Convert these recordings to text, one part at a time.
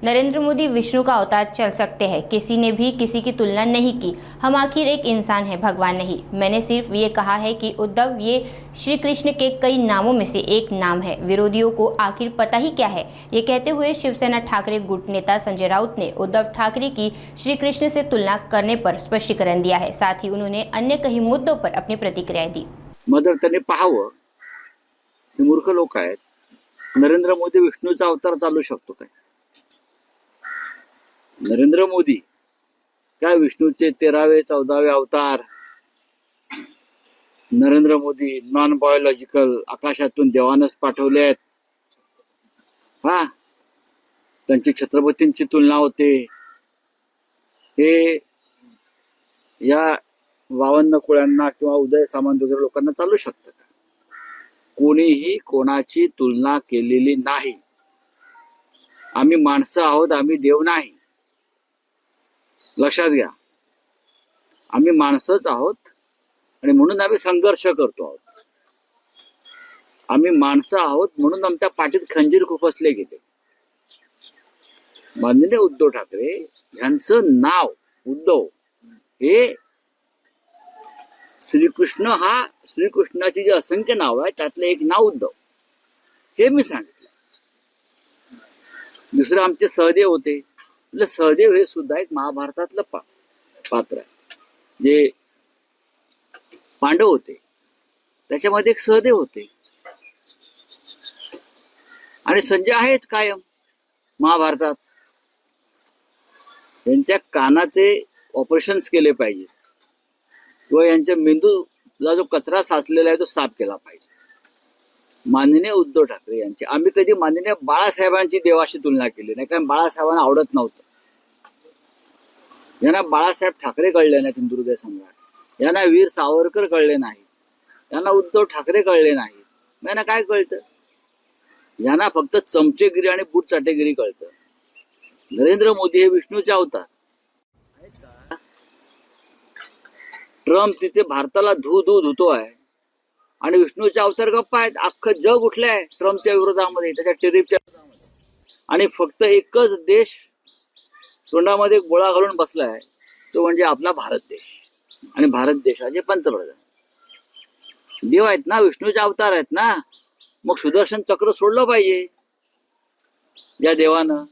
नरेंद्र मोदी विष्णु का अवतार चल सकते हैं, किसी ने भी किसी की तुलना नहीं की। हम आखिर एक इंसान हैं, भगवान नहीं। मैंने सिर्फ ये कहा है कि उद्धव ये श्री कृष्ण के कई नामों में से एक नाम है। विरोधियों को आखिर पता ही क्या है। ये कहते हुए शिवसेना ठाकरे गुट नेता संजय राउत ने उद्धव ठाकरे की श्री कृष्ण से तुलना करने पर स्पष्टीकरण दिया है। साथ ही उन्होंने अन्य कई मुद्दों पर अपनी प्रतिक्रिया दी। मग त्यांनी पाहावं, मूर्ख लोक आहेत, नरेंद्र मोदी विष्णूचा अवतार चालू शकतो काय? नरेंद्र मोदी काय विष्णूचे 13वे 14वे अवतार? नरेंद्र मोदी नॉन बायोलॉजिकल, आकाशातून देवानच पाठवले आहेत. हा, त्यांची छत्रपतींची तुलना होते. हे या 52 कुळ्यांना किंवा उदय सामंत वगैरे लोकांना चालू शकतं का? कोणीही कोणाची तुलना केलेली नाही. आम्ही माणसं आहोत, आम्ही देव नाही. लक्षात घ्या, आम्ही माणसंच आहोत आणि म्हणून आम्ही संघर्ष करतो आहोत. आम्ही माणसं आहोत म्हणून आमच्या पाठीत खंजीर खुपसले गेले. माननीय उद्धव ठाकरे यांचं नाव उद्धव हे श्रीकृष्णाची जी असंख्य नाव आहे त्यातलं एक नाव उद्धव, हे मी सांगितलं. दुसरं आमचे सहदेव होते. सहदेव हे सुद्धा एक महाभारतातलं पात्र आहे. जे पांडव होते त्याच्यामध्ये एक सहदेव होते. आणि संजय आहेच कायम महाभारतात. यांच्या कानाचे ऑपरेशन्स केले पाहिजे किंवा यांच्या मेंदूला जो कचरा साचलेला आहे तो साफ केला पाहिजे. माननीय उद्धव ठाकरे यांची आम्ही कधी माननीय बाळासाहेबांची देवाशी तुलना केली नाही, कारण बाळासाहेबांना आवडत नव्हतं. यांना बाळासाहेब ठाकरे कळले नाहीत, हिंदुहृदय सम्राट. यांना वीर सावरकर कळले नाही, यांना उद्धव ठाकरे कळले नाही. यांना काय कळतं? यांना फक्त चमचेगिरी आणि बूट चाटेगिरी कळतं. नरेंद्र मोदी हे विष्णूचे अवतार. ट्रम्प तिथे भारताला धुतो आहे आणि विष्णूचे अवतार गप्पा आहेत. अख्खं जग उठलंय ट्रम्पच्या विरोधामध्ये, त्याच्या टेरिफच्या विरोधामध्ये. आणि फक्त एकच देश तोंडामध्ये गोळा घालून बसलाय, तो म्हणजे आपला भारत देश. आणि भारत देशाचे पंतप्रधान देव आहेत ना, विष्णूचे अवतार आहेत ना. मग सुदर्शन चक्र सोडलं पाहिजे या देवानं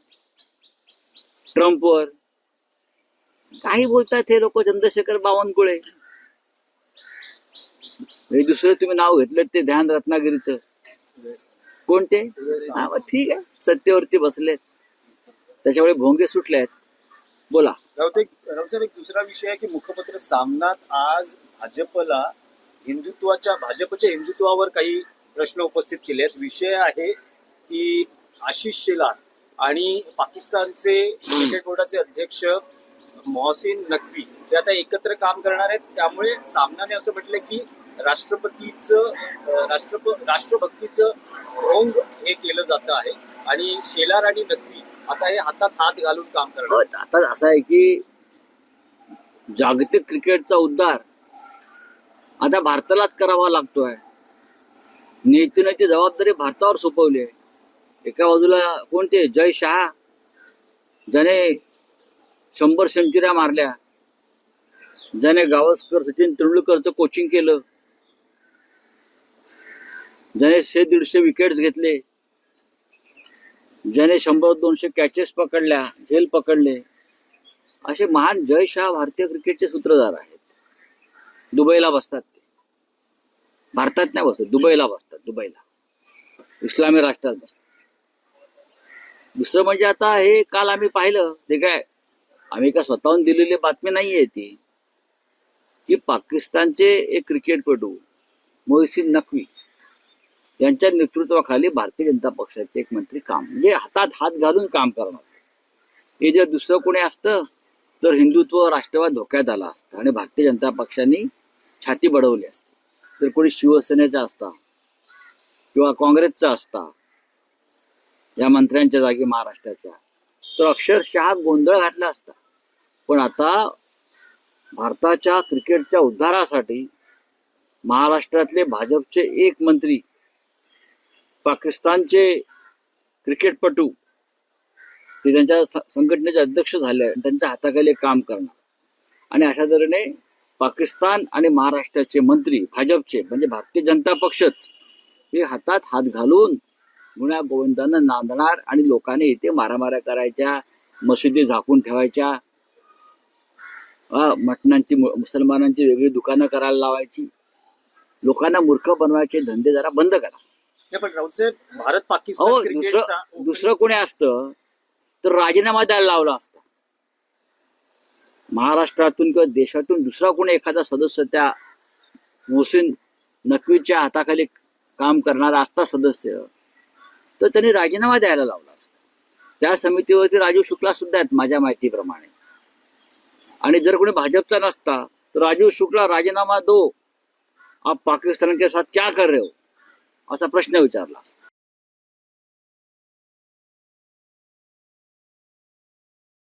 ट्रम्पवर. काही बोलतात हे लोक. चंद्रशेखर बावनकुळे, हे दुसरं तुम्ही नाव घेतलं ते ध्यान रत्नागिरीचं कोणते? ठीक आहे, सत्तेवरती बसलेत त्याच्यामुळे भोंगे सुटले आहेत. बोला. राऊत साहेब, एक दुसरा विषय आहे की मुखपत्र सामनात आज भाजपच्या हिंदुत्वावर काही प्रश्न उपस्थित केले आहेत. विषय आहे की आशिष शेलार आणि पाकिस्तानचे क्रिकेट बोर्डाचे अध्यक्ष मोहसिन नकवी ते आता एकत्र काम करणार आहेत. त्यामुळे सामनाने असं म्हटलं की राष्ट्रभक्तीचं ढोंग हे केलं जातं आहे आणि शेलार आणि नकवी आता हे हातात हात घालून काम करणार. आता असं आहे की जागतिक क्रिकेटचा उद्धार आता भारतालाच करावा लागतोय. नीतीने ती जबाबदारी भारतावर सोपवली आहे. एका बाजूला कोणते जय शहा, ज्याने 100 सेंचुऱ्या मारल्या, ज्याने गावस्कर सचिन तेंडुलकरचं कोचिंग केलं, ज्याने 100-150 विकेट्स घेतले, ज्याने 100-200 कॅचेस पकडल्या, झेल पकडले, असे महान जय शहा भारतीय क्रिकेटचे सूत्रधार आहेत. दुबईला बसतात ते, भारतात नाही बसत, दुबईला बसतात. दुबईला इस्लामी राष्ट्रात बसतात. दुसरं म्हणजे आता हे काल आम्ही पाहिलं, ते काय आम्ही का स्वतःहून दिलेली बातमी नाहीये ती, की पाकिस्तानचे एक क्रिकेटपटू मोहसिन नकवी यांच्या नेतृत्वाखाली भारतीय जनता पक्षाचे एक मंत्री म्हणजे हातात हात घालून काम करणार. हे जर दुसरं कोणी असतं तर हिंदुत्व, राष्ट्रवाद धोक्यात आला असतं आणि भारतीय जनता पक्षाने छाती बडवली असती. तर कोणी शिवसेनेचा असता किंवा काँग्रेसचा असता या मंत्र्यांच्या जागी महाराष्ट्राच्या, तर अक्षरशः गोंधळ घातला असता. पण आता भारताच्या क्रिकेटच्या उद्धारासाठी महाराष्ट्रातले भाजपचे एक मंत्री पाकिस्तानचे क्रिकेटपटू ते त्यांच्या संघटनेचे अध्यक्ष झाले, त्यांच्या हाताखाली काम करणार. आणि अशा तऱ्हेने पाकिस्तान आणि महाराष्ट्राचे मंत्री भाजपचे म्हणजे भारतीय जनता पक्षच हे हातात हात घालून गुन्ह्या गोविंदानं नांदणार आणि लोकांनी इथे मारामाऱ्या करायच्या, मशिदी झाकून ठेवायच्या, मटणांची मुसलमानांची वेगळी दुकानं करायला लावायची, लोकांना मूर्ख बनवायचे धंदे जरा बंद करा. नाही, पण राऊतसाहेब, भारत पाकिस्तान अहो, क्रिकेटचा दुसरं कोणी असतं तर राजीनामा द्यायला लावला असता. महाराष्ट्रातून किंवा देशातून दुसरा कोणी एखादा सदस्य त्या मोहसिन नक्वीच्या हाताखाली काम करणारा असता सदस्य तर त्यांनी राजीनामा द्यायला लावला असता. त्या समितीवरती राजीव शुक्ला सुद्धा आहेत माझ्या माहितीप्रमाणे. आणि जर कोणी भाजपचा नसता तर राजीव शुक्ला राजीनामा दो, आप पाकिस्तान के साथ क्या कर रहे हो असा प्रश्न विचारला असता.